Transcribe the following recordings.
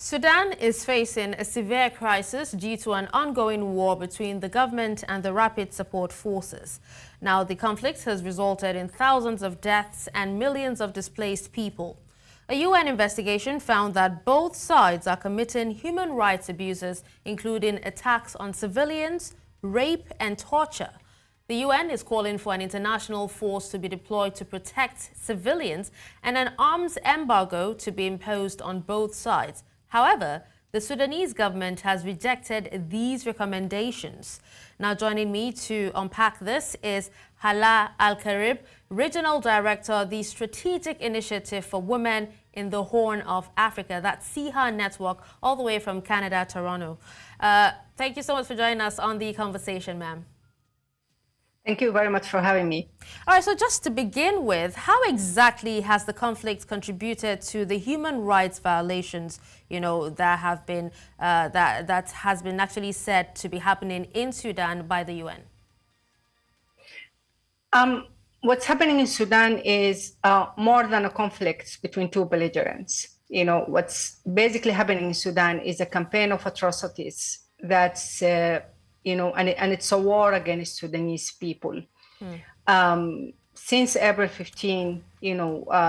Sudan is facing a severe crisis due to an ongoing war between the government and the rapid support forces. Now, the conflict has resulted in thousands of deaths and millions of displaced people. A UN investigation found that both sides are committing human rights abuses, including attacks on civilians, rape, and torture. The UN is calling for an international force to be deployed to protect civilians and an arms embargo to be imposed on both sides. However, the Sudanese government has rejected these recommendations. Now, joining me to unpack this is Hala Alkarib, Regional Director of the Strategic Initiative for Women in the Horn of Africa, that's SIHA Network, all the way from Canada, Toronto. Thank you so much for joining us on the conversation, ma'am. Thank you very much for having me. All right, so just to begin with, how exactly has the conflict contributed to the human rights violations, that have been that has been actually said to be happening in Sudan by the UN? What's happening in Sudan is more than a conflict between two belligerents. What's basically happening in Sudan is a campaign of atrocities that's and it's a war against Sudanese people. Since April 15,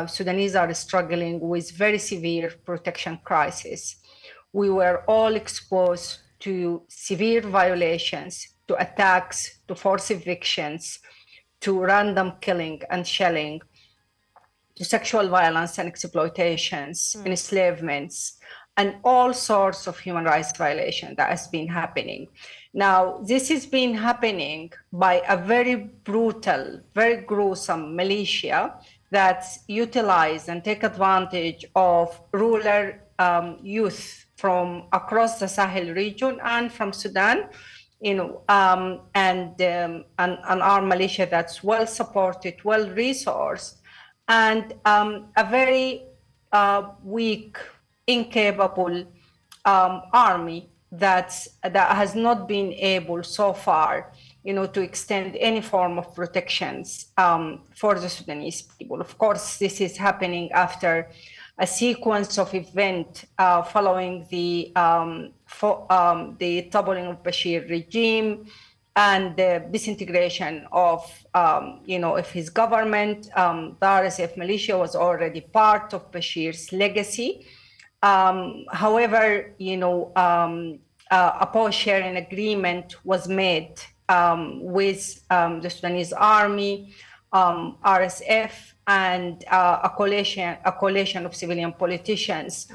Sudanese are struggling with very severe protection crisis. We were all exposed to severe violations, to attacks, to forced evictions, to random killing and shelling, to sexual violence and exploitations, enslavements, and all sorts of human rights violation that has been happening. Now, this has been happening by a very brutal, very gruesome militia that's utilized and take advantage of rural youth from across the Sahel region and from Sudan, and our militia that's well supported, well resourced, and a very weak, incapable army that has not been able so far, to extend any form of protections for the Sudanese people. Of course, this is happening after a sequence of events following the toppling of Bashir regime and the disintegration of his government. The RSF militia was already part of Bashir's legacy. However, a power sharing agreement was made with the Sudanese army, RSF, and a coalition of civilian politicians.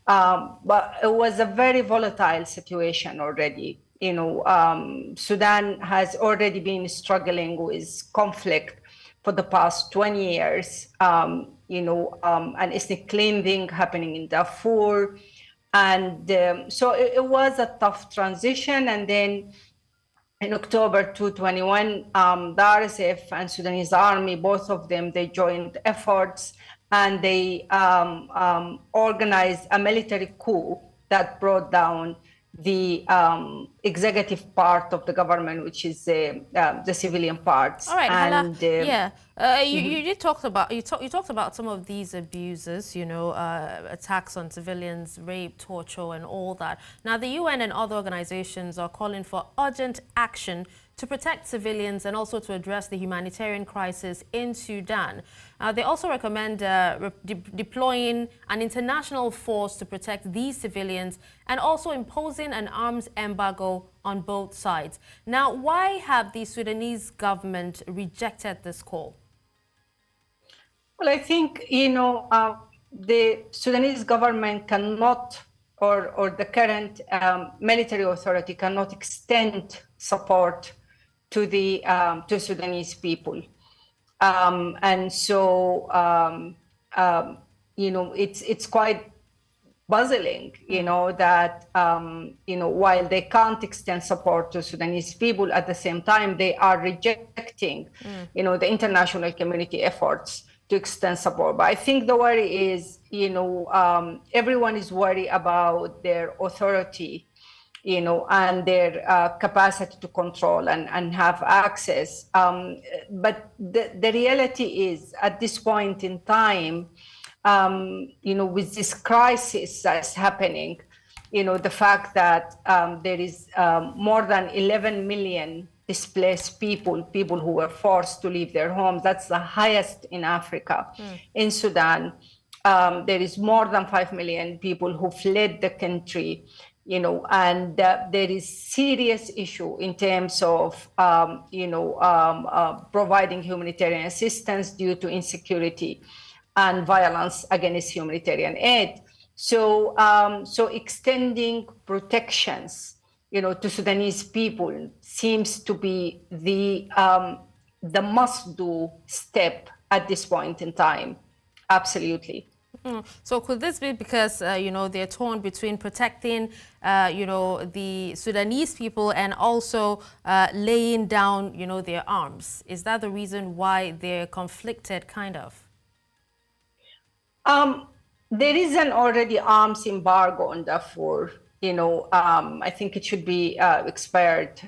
But it was a very volatile situation already. Sudan has already been struggling with conflict for the past 20 years. An ethnic cleansing happening in Darfur. And so it was a tough transition. And then in October 2021, the RSF and Sudanese army, both of them, they joined efforts and they organized a military coup that brought down the executive part of the government, which is the civilian part. All right, and Hala, you talked about some of these abuses, attacks on civilians, rape, torture, and all that. Now, the UN and other organizations are calling for urgent action to protect civilians and also to address the humanitarian crisis in Sudan. They also recommend deploying an international force to protect these civilians and also imposing an arms embargo on both sides. Now, why have the Sudanese government rejected this call? Well, I think, the Sudanese government cannot, or the current military authority cannot extend support to the Sudanese people, and so it's quite puzzling, that while they can't extend support to Sudanese people, at the same time they are rejecting, the international community efforts to extend support. But I think the worry is, everyone is worried about their authority, and their capacity to control and have access. But the reality is, at this point in time, with this crisis that's happening, the fact that there is more than 11 million displaced people who were forced to leave their homes. That's the highest in Africa. In Sudan, there is more than 5 million people who fled the country, and there is serious issue in terms of, providing humanitarian assistance due to insecurity and violence against humanitarian aid. So, extending protections, to Sudanese people seems to be the must-do step at this point in time. Absolutely. So could this be because, they're torn between protecting, the Sudanese people and also laying down, their arms? Is that the reason why they're conflicted, kind of? There is an already arms embargo on Darfur. I think it should be expired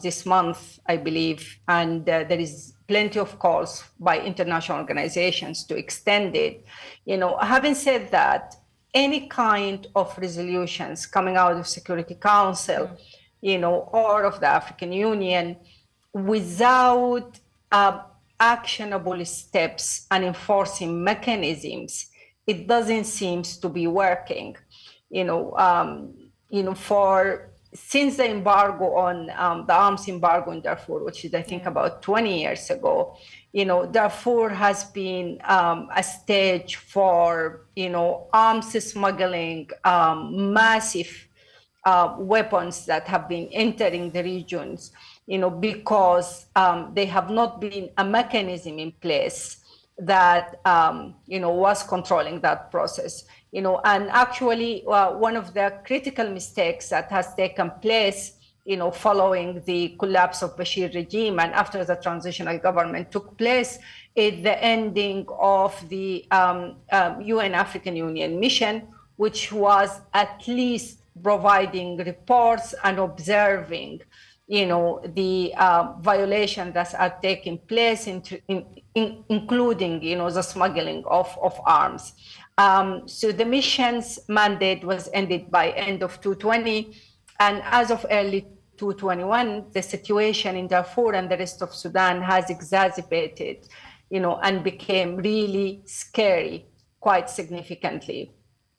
this month, I believe. And there is plenty of calls by international organizations to extend it. Having said that, any kind of resolutions coming out of Security Council, or of the African Union, without actionable steps and enforcing mechanisms, it doesn't seem to be working. Since the embargo on the arms embargo in Darfur, which is I think about 20 years ago, Darfur has been a stage for arms smuggling, massive weapons that have been entering the regions, because they have not been a mechanism in place that was controlling that process. And actually one of the critical mistakes that has taken place following the collapse of Bashir regime and after the transitional government took place is the ending of the UN African Union mission, which was at least providing reports and observing the violations that are taking place, including, the smuggling of arms. So the mission's mandate was ended by end of 2020. And as of early 2021, the situation in Darfur and the rest of Sudan has exacerbated, and became really scary quite significantly.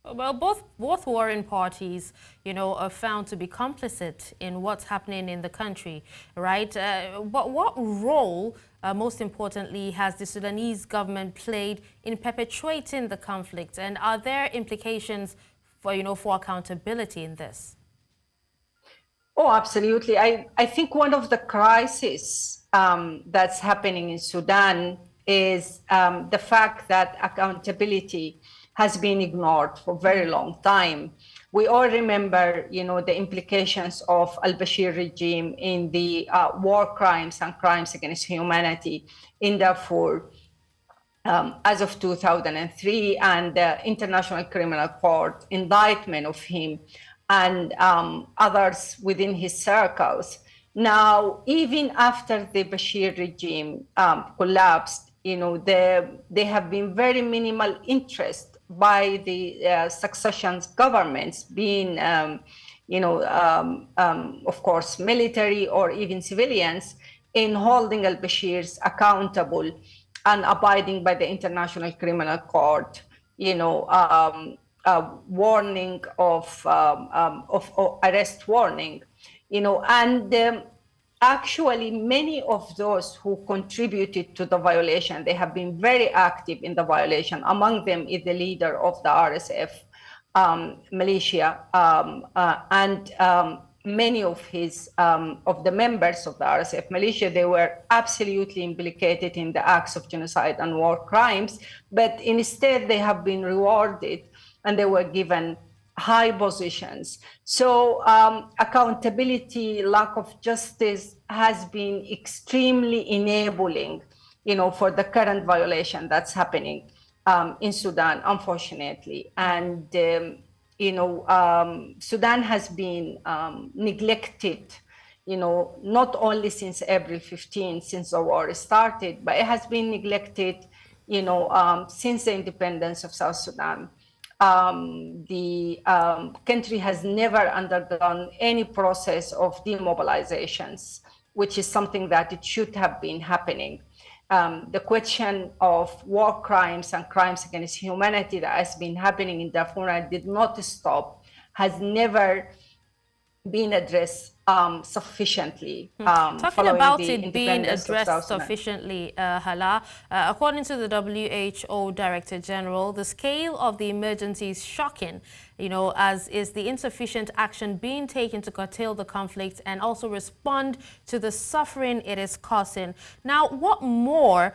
Well, both warring parties, are found to be complicit in what's happening in the country, right? But what role, most importantly, has the Sudanese government played in perpetuating the conflict? And are there implications for, for accountability in this? Oh, absolutely. I think one of the crises that's happening in Sudan is the fact that accountability has been ignored for a very long time. We all remember, the implications of al-Bashir regime in the war crimes and crimes against humanity in Darfur as of 2003, and the International Criminal Court indictment of him and others within his circles. Now, even after the Bashir regime collapsed, there have been very minimal interest by the succession governments, being, of course, military or even civilians, in holding al-Bashir's accountable and abiding by the International Criminal Court, warning of arrest warning, and actually many of those who contributed to the violation, they have been very active in the violation. Among them is the leader of the RSF militia, and many of the members of the RSF militia, they were absolutely implicated in the acts of genocide and war crimes, but instead they have been rewarded and they were given high positions. So accountability, lack of justice has been extremely enabling, for the current violation that's happening in Sudan, unfortunately. And, Sudan has been neglected, not only since April 15, since the war started, but it has been neglected, since the independence of South Sudan. The country has never undergone any process of demobilizations, which is something that it should have been happening. The question of war crimes and crimes against humanity that has been happening in Darfur and did not stop has never been addressed sufficiently Talking following about the it being independence of South addressed Sudan. sufficiently, Hala, according to the WHO Director General, the scale of the emergency is shocking, as is the insufficient action being taken to curtail the conflict and also respond to the suffering it is causing. Now, what more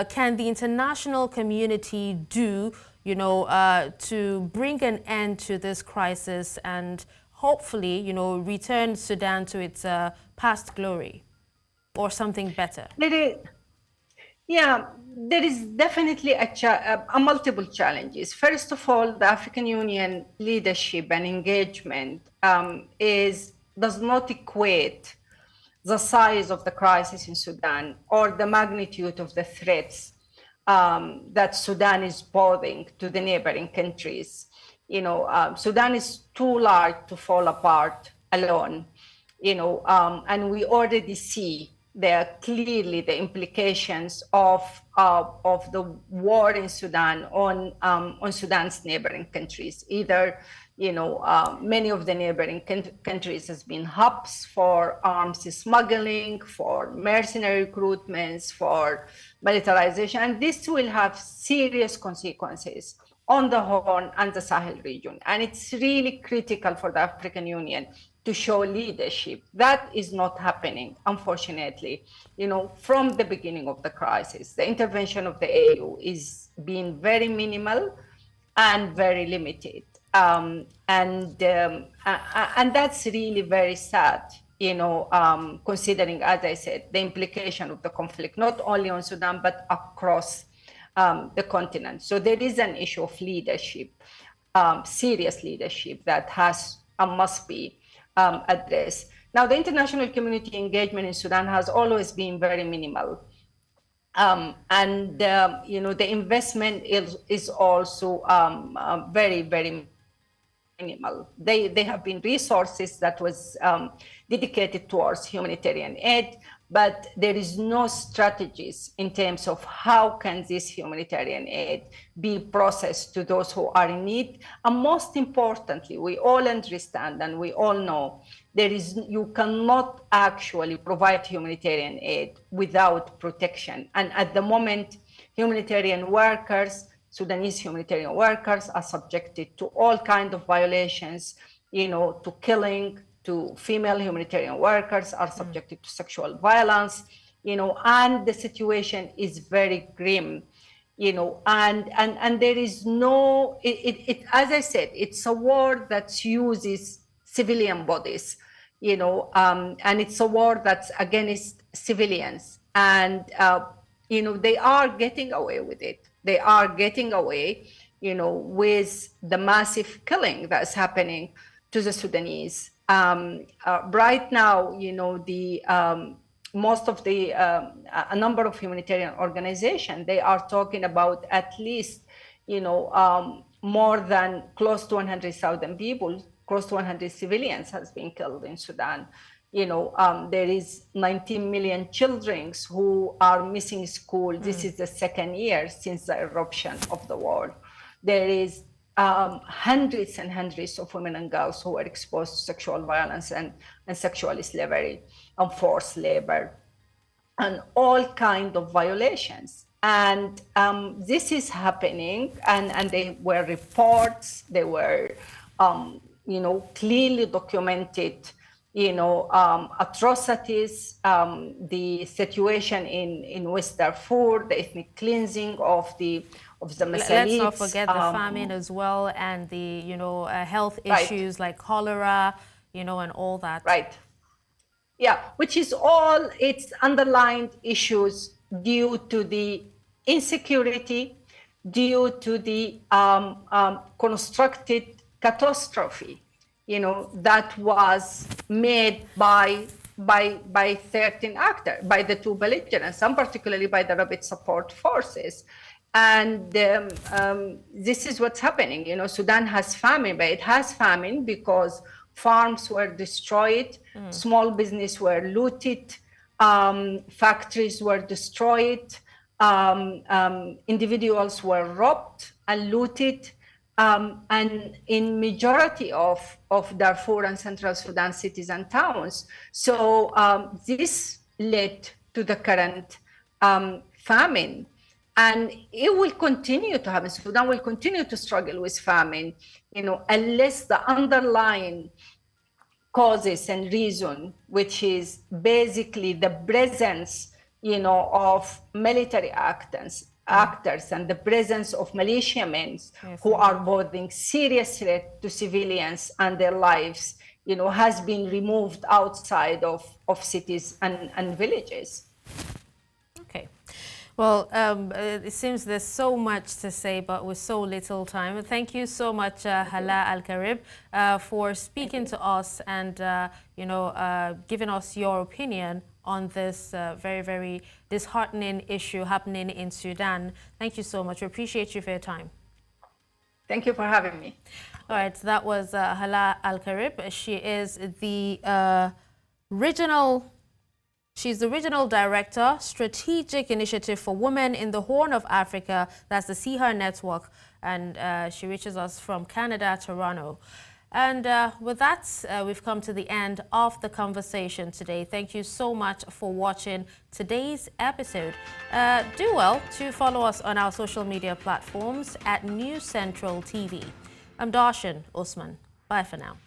can the international community do, to bring an end to this crisis and hopefully, return Sudan to its past glory or something better? There is definitely a multiple challenges. First of all, the African Union leadership and engagement does not equate the size of the crisis in Sudan or the magnitude of the threats that Sudan is posing to the neighboring countries. Sudan is too large to fall apart alone, and we already see clearly the implications of the war in Sudan on Sudan's neighboring countries. Either, many of the neighboring countries has been hubs for arms smuggling, for mercenary recruitments, for militarization, and this will have serious consequences on the Horn and the Sahel region. And it's really critical for the African Union to show leadership. That is not happening, unfortunately. From the beginning of the crisis, the intervention of the AU is being very minimal and very limited. And that's really very sad, considering, as I said, the implication of the conflict, not only on Sudan, but across the continent. So there is an issue of leadership, serious leadership that has and must be addressed. Now, the international community engagement in Sudan has always been very minimal. The investment is also very, very minimal. They have been resources that was dedicated towards humanitarian aid, but there is no strategies in terms of how can this humanitarian aid be processed to those who are in need. And most importantly, we all understand and we all know you cannot actually provide humanitarian aid without protection. And at the moment, humanitarian workers, Sudanese humanitarian workers, are subjected to all kinds of violations, to killing, to female humanitarian workers are subjected to sexual violence, and the situation is very grim, and there is no, as I said, it's a war that uses civilian bodies, and it's a war that's against civilians, and, they are getting away with it. They are getting away, with the massive killing that's happening to the Sudanese. Right now, most of a number of humanitarian organizations, they are talking about at least, more than close to 100,000 people, close to 100 civilians has been killed in Sudan. There is 19 million children who are missing school. This is the second year since the eruption of the war. There is hundreds and hundreds of women and girls who are exposed to sexual violence and sexual slavery and forced labor and all kinds of violations. And this is happening, and there were reports, they were, clearly documented, atrocities, the situation in West Darfur, the ethnic cleansing of the Masalites. Let's not forget the famine as well, and the health issues like cholera, and all that. Right. Yeah, which is all its underlying issues due to the insecurity, due to the constructed catastrophe, that was made by 13 actors, by the two belligerents, and particularly by the rapid support forces. And this is what's happening. You know, Sudan has famine, but it has famine because farms were destroyed, small business were looted, factories were destroyed, individuals were robbed and looted. And in majority of Darfur and Central Sudan cities and towns. So this led to the current famine. And it will continue to happen. Sudan will continue to struggle with famine, you know, unless the underlying causes and reason, which is basically the presence, you know, of military actors and the presence of militiamen who are posing serious threat to civilians and their lives, you know, has been removed outside of cities and villages. Okay. Well, it seems there's so much to say, but with so little time. Thank you so much, Hala Alkarib, for speaking to us and, giving us your opinion on this very, very disheartening issue happening in Sudan. Thank you so much. We appreciate you for your time. Thank you for having me. All right, so that was Hala Alkarib. She is the She's the Regional Director, Strategic Initiative for Women in the Horn of Africa. That's the SIHA Network. And she reaches us from Canada, Toronto. And with that, we've come to the end of the conversation today. Thank you so much for watching today's episode. Do well to follow us on our social media platforms at News Central TV. I'm Darshan Usman. Bye for now.